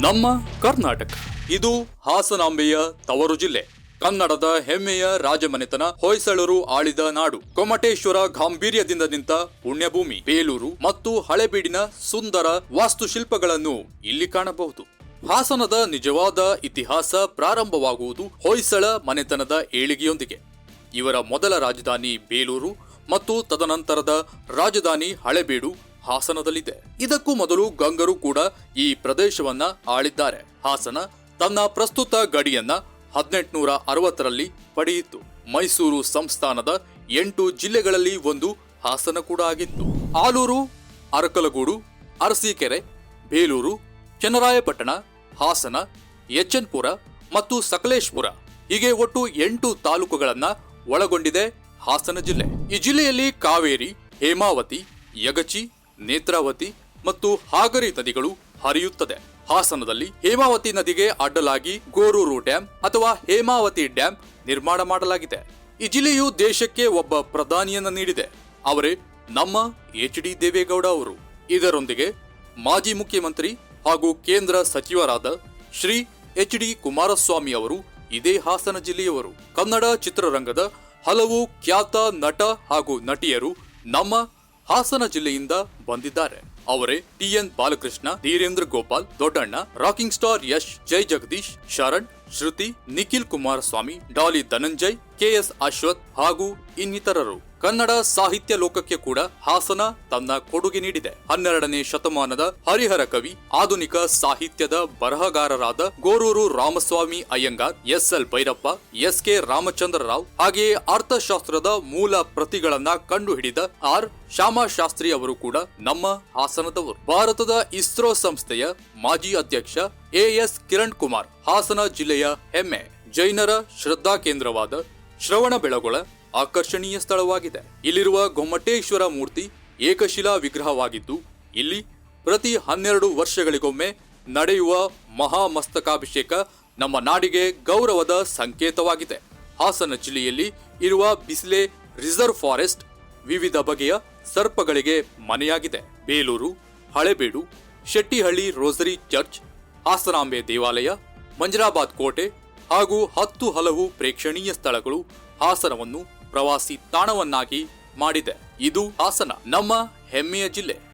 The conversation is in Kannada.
ನಮ್ಮ ಕರ್ನಾಟಕ ಇದು ಹಾಸನಾಂಬೆಯ ತವರು ಜಿಲ್ಲೆ. ಕನ್ನಡದ ಹೆಮ್ಮೆಯ ರಾಜಮನೆತನ ಹೊಯ್ಸಳರು ಆಳಿದ ನಾಡು. ಗೊಮ್ಮಟೇಶ್ವರ ಗಾಂಭೀರ್ಯದಿಂದ ನಿಂತ ಪುಣ್ಯಭೂಮಿ. ಬೇಲೂರು ಮತ್ತು ಹಳೆಬೀಡಿನ ಸುಂದರ ವಾಸ್ತುಶಿಲ್ಪಗಳನ್ನು ಇಲ್ಲಿ ಕಾಣಬಹುದು. ಹಾಸನದ ನಿಜವಾದ ಇತಿಹಾಸ ಪ್ರಾರಂಭವಾಗುವುದು ಹೊಯ್ಸಳ ಮನೆತನದ ಏಳಿಗೆಯೊಂದಿಗೆ. ಇವರ ಮೊದಲ ರಾಜಧಾನಿ ಬೇಲೂರು ಮತ್ತು ತದನಂತರದ ರಾಜಧಾನಿ ಹಳೆಬೀಡು ಹಾಸನದಲ್ಲಿದೆ. ಇದಕ್ಕೂ ಮೊದಲು ಗಂಗರು ಕೂಡ ಈ ಪ್ರದೇಶವನ್ನ ಆಳಿದ್ದಾರೆ. ಹಾಸನ ತನ್ನ ಪ್ರಸ್ತುತ ಗಡಿಯನ್ನ 1860ರಲ್ಲಿ ಪಡೆಯಿತು. ಮೈಸೂರು ಸಂಸ್ಥಾನದ 8 ಜಿಲ್ಲೆಗಳಲ್ಲಿ ಒಂದು ಹಾಸನ ಕೂಡ ಆಗಿತ್ತು. ಆಲೂರು, ಅರಕಲಗೂಡು, ಅರಸೀಕೆರೆ, ಬೇಲೂರು, ಚನ್ನರಾಯಪಟ್ಟಣ, ಹಾಸನ, ಎಚ್.ಎನ್.ಪುರ ಮತ್ತು ಸಕಲೇಶಪುರ ಹೀಗೆ ಒಟ್ಟು 8 ತಾಲೂಕುಗಳನ್ನ ಒಳಗೊಂಡಿದೆ ಹಾಸನ ಜಿಲ್ಲೆ. ಈ ಜಿಲ್ಲೆಯಲ್ಲಿ ಕಾವೇರಿ, ಹೇಮಾವತಿ, ಯಗಚಿ, ನೇತ್ರಾವತಿ ಮತ್ತು ಹಾಗರಿ ನದಿಗಳು ಹರಿಯುತ್ತದೆ. ಹಾಸನದಲ್ಲಿ ಹೇಮಾವತಿ ನದಿಗೆ ಅಡ್ಡಲಾಗಿ ಗೋರೂರು ಡ್ಯಾಂ ಅಥವಾ ಹೇಮಾವತಿ ಡ್ಯಾಂ ನಿರ್ಮಾಣ ಮಾಡಲಾಗಿದೆ. ಈ ಜಿಲ್ಲೆಯು ದೇಶಕ್ಕೆ ಒಬ್ಬ ಪ್ರಧಾನಿಯನ್ನ ನೀಡಿದೆ. ಅವರೇ ನಮ್ಮ ಎಚ್.ಡಿ. ದೇವೇಗೌಡ ಅವರು. ಇದರೊಂದಿಗೆ ಮಾಜಿ ಮುಖ್ಯಮಂತ್ರಿ ಹಾಗೂ ಕೇಂದ್ರ ಸಚಿವರಾದ ಶ್ರೀ ಎಚ್.ಡಿ. ಕುಮಾರಸ್ವಾಮಿ ಅವರು ಇದೇ ಹಾಸನ ಜಿಲ್ಲೆಯವರು. ಕನ್ನಡ ಚಿತ್ರರಂಗದ ಹಲವು ಖ್ಯಾತ ನಟ ಹಾಗೂ ನಟಿಯರು ನಮ್ಮ ಹಾಸನ ಜಿಲ್ಲೆಯಿಂದ ಬಂದಿದ್ದಾರೆ. ಅವರೇ ಟಿ.ಎನ್. ಬಾಲಕೃಷ್ಣ, ಧೀರೇಂದ್ರ ಗೋಪಾಲ್, ದೊಡ್ಡಣ್ಣ, ರಾಕಿಂಗ್ ಸ್ಟಾರ್ ಯಶ್, ಜೈ ಜಗದೀಶ್, ಶರಣ್, ಶ್ರುತಿ, ನಿಖಿಲ್ ಕುಮಾರಸ್ವಾಮಿ, ಡಾಲಿ ಧನಂಜಯ್, ಕೆ.ಎಸ್. ಅಶ್ವಥ್ ಹಾಗೂ ಇನ್ನಿತರರು. ಕನ್ನಡ ಸಾಹಿತ್ಯ ಲೋಕಕ್ಕೆ ಕೂಡ ಹಾಸನ ತನ್ನ ಕೊಡುಗೆ ನೀಡಿದೆ. 12ನೇ ಶತಮಾನದ ಹರಿಹರ ಕವಿ, ಆಧುನಿಕ ಸಾಹಿತ್ಯದ ಬರಹಗಾರರಾದ ಗೋರೂರು ರಾಮಸ್ವಾಮಿ ಅಯ್ಯಂಗಾರ್, ಎಸ್.ಎಲ್. ಭೈರಪ್ಪ, ಎಸ್.ಕೆ. ರಾಮಚಂದ್ರ ರಾವ್ ಹಾಗೆಯೇ ಅರ್ಥಶಾಸ್ತ್ರದ ಮೂಲ ಪ್ರತಿಗಳನ್ನ ಕಂಡುಹಿಡಿದ ಆರ್. ಶ್ಯಾಮಶಾಸ್ತ್ರಿ ಅವರು ಕೂಡ ನಮ್ಮ ಹಾಸನದವರು. ಭಾರತದ ಇಸ್ರೋ ಸಂಸ್ಥೆಯ ಮಾಜಿ ಅಧ್ಯಕ್ಷ ಎ.ಎಸ್. ಕಿರಣ್ ಕುಮಾರ್ ಹಾಸನ ಜಿಲ್ಲೆಯ ಹೆಮ್ಮೆ. ಜೈನರ ಶ್ರದ್ಧಾ ಕೇಂದ್ರವಾದ ಶ್ರವಣಬೆಳಗೊಳ ಆಕರ್ಷಣೀಯ ಸ್ಥಳವಾಗಿದೆ. ಇಲ್ಲಿರುವ ಗೊಮ್ಮಟೇಶ್ವರ ಮೂರ್ತಿ ಏಕಶಿಲಾ ವಿಗ್ರಹವಾಗಿದ್ದು ಇಲ್ಲಿ ಪ್ರತಿ 12 ವರ್ಷಗಳಿಗೊಮ್ಮೆ ನಡೆಯುವ ಮಹಾಮಸ್ತಕಾಭಿಷೇಕ ನಮ್ಮ ನಾಡಿಗೆ ಗೌರವದ ಸಂಕೇತವಾಗಿದೆ. ಹಾಸನ ಜಿಲ್ಲೆಯಲ್ಲಿ ಇರುವ ಬಿಸಿಲೆ ರಿಸರ್ವ್ ಫಾರೆಸ್ಟ್ ವಿವಿಧ ಬಗೆಯ ಸರ್ಪಗಳಿಗೆ ಮನೆಯಾಗಿದೆ. ಬೇಲೂರು, ಹಳೆಬೀಡು, ಶೆಟ್ಟಿಹಳ್ಳಿ ರೋಸರಿ ಚರ್ಚ್, ಹಾಸನಾಂಬೆ ದೇವಾಲಯ, ಮಂಜರಾಬಾದ್ ಕೋಟೆ ಹಾಗೂ 10 ಹಲವು ಪ್ರೇಕ್ಷಣೀಯ ಸ್ಥಳಗಳು ಹಾಸನವನ್ನು ಪ್ರವಾಸಿ ತಾಣವನ್ನಾಗಿ ಮಾಡಿದೆ. ಇದು ಹಾಸನ, ನಮ್ಮ ಹೆಮ್ಮೆಯ ಜಿಲ್ಲೆ.